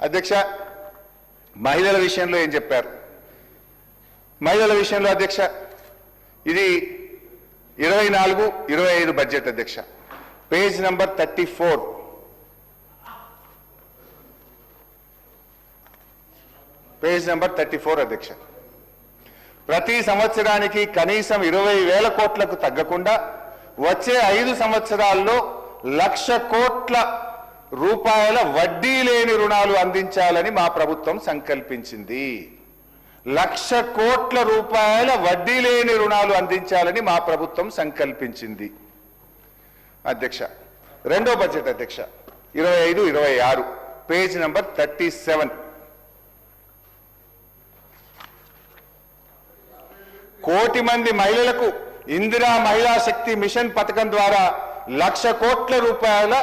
అధ్యక్ష, మహిళల విషయంలో ఏం చెప్పారు? మహిళల విషయంలో అధ్యక్ష, ఇది 24-25 బడ్జెట్ అధ్యక్ష, పేజ్ నంబర్ 34. పేజ్ నంబర్ 34 అధ్యక్ష. ప్రతి సంవత్సరానికి కనీసం 20,000 కోట్లకు తగ్గకుండా వచ్చే 5 సంవత్సరాల్లో 1,00,000 కోట్ల రూపాయల వడ్డీ లేని రుణాలు అందించాలని మా ప్రభుత్వం సంకల్పించింది. 1,00,000 కోట్ల రూపాయల వడ్డీ లేని రుణాలు అందించాలని మా ప్రభుత్వం సంకల్పించింది. అధ్యక్ష, రెండో బడ్జెట్ అధ్యక్ష, 25-26, పేజ్ నంబర్ 37. కోటి మంది మహిళలకు ఇందిరా మహిళా శక్తి మిషన్ పథకం ద్వారా 1,00,000 కోట్ల రూపాయల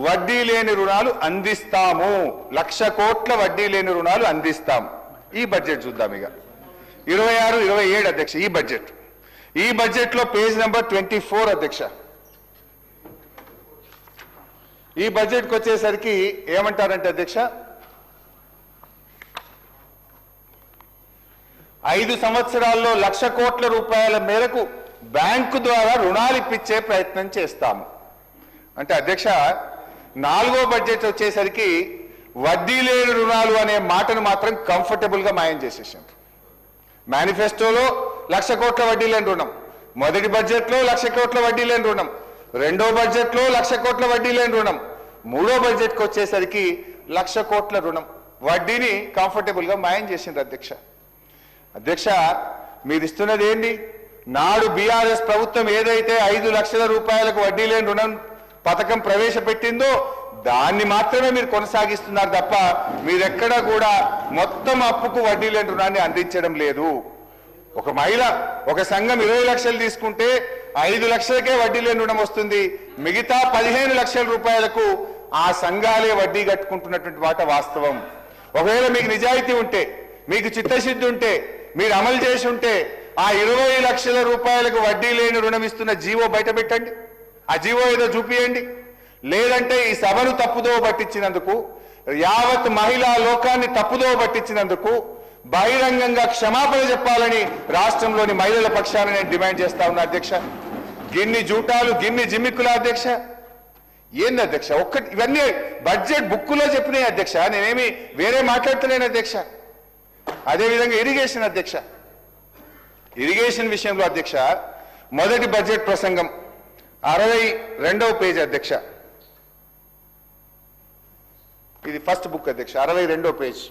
వడ్డీ లేని రుణాలు అందిస్తాము. 1,00,000 కోట్ల వడ్డీ లేని రుణాలు అందిస్తాము. ఈ బడ్జెట్ చూద్దాం. ఇక 26-27 అధ్యక్ష, ఈ బడ్జెట్ లో పేజ్ నంబర్ 24 అధ్యక్ష. ఈ బడ్జెట్కి వచ్చేసరికి ఏమంటారంటే అధ్యక్ష, 5 సంవత్సరాల్లో 1,00,000 కోట్ల రూపాయల మేరకు బ్యాంకు ద్వారా రుణాలు ఇప్పించే ప్రయత్నం చేస్తాము. అంటే అధ్యక్ష, 4వ బడ్జెట్ వచ్చేసరికి వడ్డీ లేని రుణాలు అనే మాటను మాత్రం కంఫర్టబుల్ గా మాయం చేసేసారు. మేనిఫెస్టోలో 1,00,000 కోట్ల వడ్డీ లేని రుణం, మొదటి బడ్జెట్ లో 1,00,000 కోట్ల వడ్డీ లేని రుణం, రెండో బడ్జెట్ లో 1,00,000 కోట్ల వడ్డీ లేని రుణం, మూడో బడ్జెట్ కి వచ్చేసరికి 1,00,000 కోట్ల రుణం. వడ్డీని కంఫర్టబుల్ గా మాయం చేసింది అధ్యక్ష. అధ్యక్ష, మీరు ఇస్తున్నది ఏంటి? నాడు బీఆర్ఎస్ ప్రభుత్వం ఏదైతే 5 లక్షల రూపాయలకు వడ్డీ లేని రుణం పథకం ప్రవేశపెట్టిందో దాన్ని మాత్రమే మీరు కొనసాగిస్తున్నారు తప్ప మీరెక్కడా కూడా మొత్తం అప్పుకు వడ్డీ లేని రుణాన్ని అందించడం లేదు. ఒక మహిళ, ఒక సంఘం 20 లక్షలు తీసుకుంటే 5 లక్షలకే వడ్డీ లేని రుణం వస్తుంది. మిగతా 15 లక్షల రూపాయలకు ఆ సంఘాలే వడ్డీ కట్టుకుంటున్నటువంటి మాట వాస్తవం. ఒకవేళ మీకు నిజాయితీ ఉంటే, మీకు చిత్తశుద్ధి ఉంటే, మీరు అమలు చేసి ఉంటే ఆ 20 లక్షల రూపాయలకు వడ్డీ లేని రుణం ఇస్తున్న జీవో బయట పెట్టండి. ఆ జీవో ఏదో చూపియండి. లేదంటే ఈ సభను తప్పుదో పట్టించినందుకు, యావత్ మహిళా లోకాన్ని తప్పుదో పట్టించినందుకు బహిరంగంగా క్షమాపణ చెప్పాలని రాష్ట్రంలోని మహిళల పక్షాన నేను డిమాండ్ చేస్తా ఉన్నా అధ్యక్ష. గిన్ని జూటాలు, గిన్ని జిమ్మిక్కుల అధ్యక్ష. ఏంది అధ్యక్ష? ఇవన్నీ బడ్జెట్ బుక్కులో చెప్పినాయి అధ్యక్ష, నేనేమి వేరే మాట్లాడుతున్నాను అధ్యక్ష. అదేవిధంగా ఇరిగేషన్ అధ్యక్ష, ఇరిగేషన్ విషయంలో అధ్యక్ష, మొదటి బడ్జెట్ ప్రసంగం 62వ పేజ్ అధ్యక్ష. ఇది ఫస్ట్ బుక్ అధ్యక్ష, 62వ పేజ్.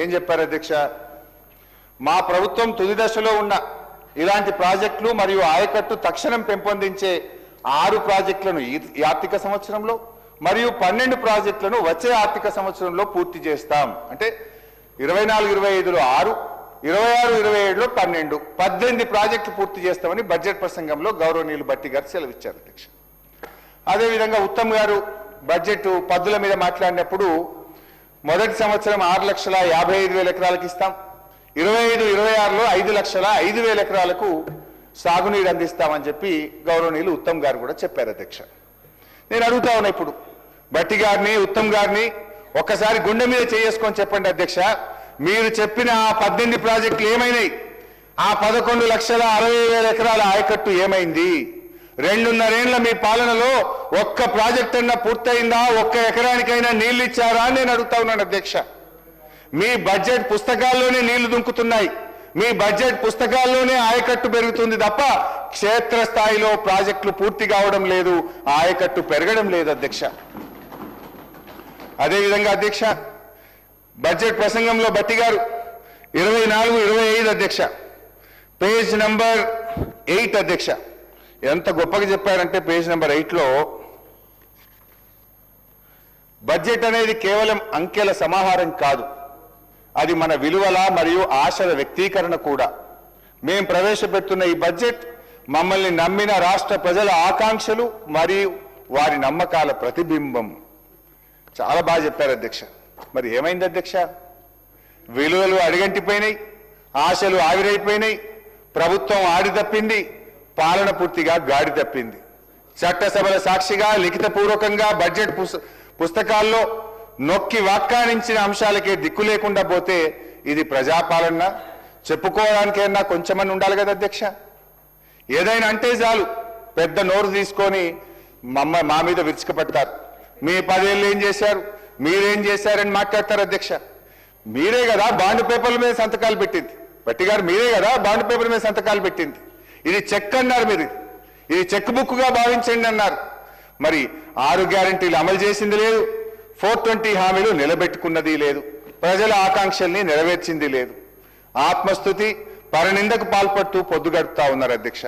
ఏం చెప్పారు అధ్యక్ష? మా ప్రభుత్వం తుది దశలో ఉన్న ఇలాంటి ప్రాజెక్టులు మరియు ఆయకట్టు తక్షణం పెంపొందించే 6 ప్రాజెక్టులను ఈ ఆర్థిక సంవత్సరంలో మరియు 12 ప్రాజెక్టులను వచ్చే ఆర్థిక సంవత్సరంలో పూర్తి చేస్తాం. అంటే 24-25లో 6, 26-27లో 12, 18 ప్రాజెక్టులు పూర్తి చేస్తామని బడ్జెట్ ప్రసంగంలో గౌరవనీయులు భట్టి గారు సెలవిచ్చారు అధ్యక్ష. అదేవిధంగా ఉత్తమ్ గారు బడ్జెట్ పద్దుల మీద మాట్లాడినప్పుడు మొదటి సంవత్సరం 6,55,000 ఎకరాలకు ఇస్తాం, 25-26లో 5,05,000 ఎకరాలకు సాగునీరు అందిస్తామని చెప్పి గౌరవనీయులు ఉత్తమ్ గారు కూడా చెప్పారు అధ్యక్ష. నేను అడుగుతా ఉన్నా ఇప్పుడు భట్టి గారిని, ఉత్తమ్ గారిని ఒక్కసారి గుండె మీద చేసుకొని చెప్పండి అధ్యక్ష, మీరు చెప్పిన ఆ 18 ప్రాజెక్టులు ఏమైనాయి? ఆ 11,60,60,000 ఎకరాల ఆయకట్టు ఏమైంది? 2.5 ఏళ్ల మీ పాలనలో ఒక్క ప్రాజెక్ట్ అన్నా పూర్తయిందా? ఒక్క ఎకరానికైనా నీళ్లు ఇచ్చారా అని నేను అడుగుతా ఉన్నాను అధ్యక్ష. మీ బడ్జెట్ పుస్తకాల్లోనే నీళ్లు దుంకుతున్నాయి, మీ బడ్జెట్ పుస్తకాల్లోనే ఆయకట్టు పెరుగుతుంది తప్ప క్షేత్రస్థాయిలో ప్రాజెక్టులు పూర్తి కావడం లేదు, ఆయకట్టు పెరగడం లేదు అధ్యక్ష. అదేవిధంగా అధ్యక్ష, బడ్జెట్ ప్రసంగంలో భట్టి గారు 24-25 అధ్యక్ష, పేజ్ నంబర్ 8 అధ్యక్ష, ఎంత గొప్పగా చెప్పారంటే పేజ్ నంబర్ 8లో బడ్జెట్ అనేది కేవలం అంకెల సమాహారం కాదు, అది మన విలువల మరియు ఆశల వ్యక్తీకరణ కూడా. మేము ప్రవేశపెడుతున్న ఈ బడ్జెట్ మమ్మల్ని నమ్మిన రాష్ట్ర ప్రజల ఆకాంక్షలు మరియు వారి నమ్మకాల ప్రతిబింబం. చాలా బాగా చెప్పారు అధ్యక్ష. మరి ఏమైంది అధ్యక్ష? విలువలు అడిగంటిపోయినాయి, ఆశలు ఆవిరైపోయినాయి, ప్రభుత్వం ఆడి తప్పింది, పాలన పూర్తిగా గాడి తప్పింది. చట్టసభల సాక్షిగా లిఖితపూర్వకంగా బడ్జెట్ పుస్తకాల్లో నొక్కి వ్యాఖ్యానించిన అంశాలకే దిక్కు లేకుండా పోతే ఇది ప్రజాపాలన చెప్పుకోవడానికైనా కొంచెమని ఉండాలి కదా అధ్యక్ష. ఏదైనా అంటే చాలు పెద్ద నోరు తీసుకొని మా మీద విరుచుకుపడతారు. మీ 10 ఏళ్ళు ఏం చేశారు, మీరేం చేశారని మాట్లాడతారు అధ్యక్ష. మీరే కదా బాండ్ పేపర్ల మీద సంతకాలు పెట్టింది, భట్టి గారు మీరే కదా బాండ్ పేపర్ల మీద సంతకాలు పెట్టింది. ఇది చెక్ అన్నారు మీరు, ఇది చెక్ బుక్ గా భావించండి అన్నారు. మరి 6 గ్యారెంటీలు అమలు చేసింది లేదు, 420 హామీలు నిలబెట్టుకున్నది లేదు, ప్రజల ఆకాంక్షల్ని నెరవేర్చింది లేదు. ఆత్మస్తుతి పరనిందకు పాల్పడుతూ పొద్దుగడుపుతా ఉన్నారు అధ్యక్ష.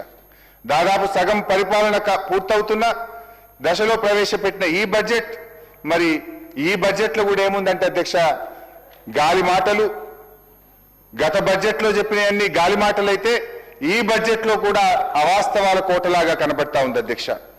దాదాపు సగం పరిపాలన పూర్తవుతున్న దశలో ప్రవేశపెట్టిన ఈ బడ్జెట్, మరి ఈ బడ్జెట్లో కూడా ఏముందంటే అధ్యక్ష, గాలి మాటలు. గత బడ్జెట్లో చెప్పినవన్నీ గాలి మాటలైతే ఈ బడ్జెట్లో కూడా అవాస్తవాల కోటలాగా కనబడతా ఉంది అధ్యక్ష.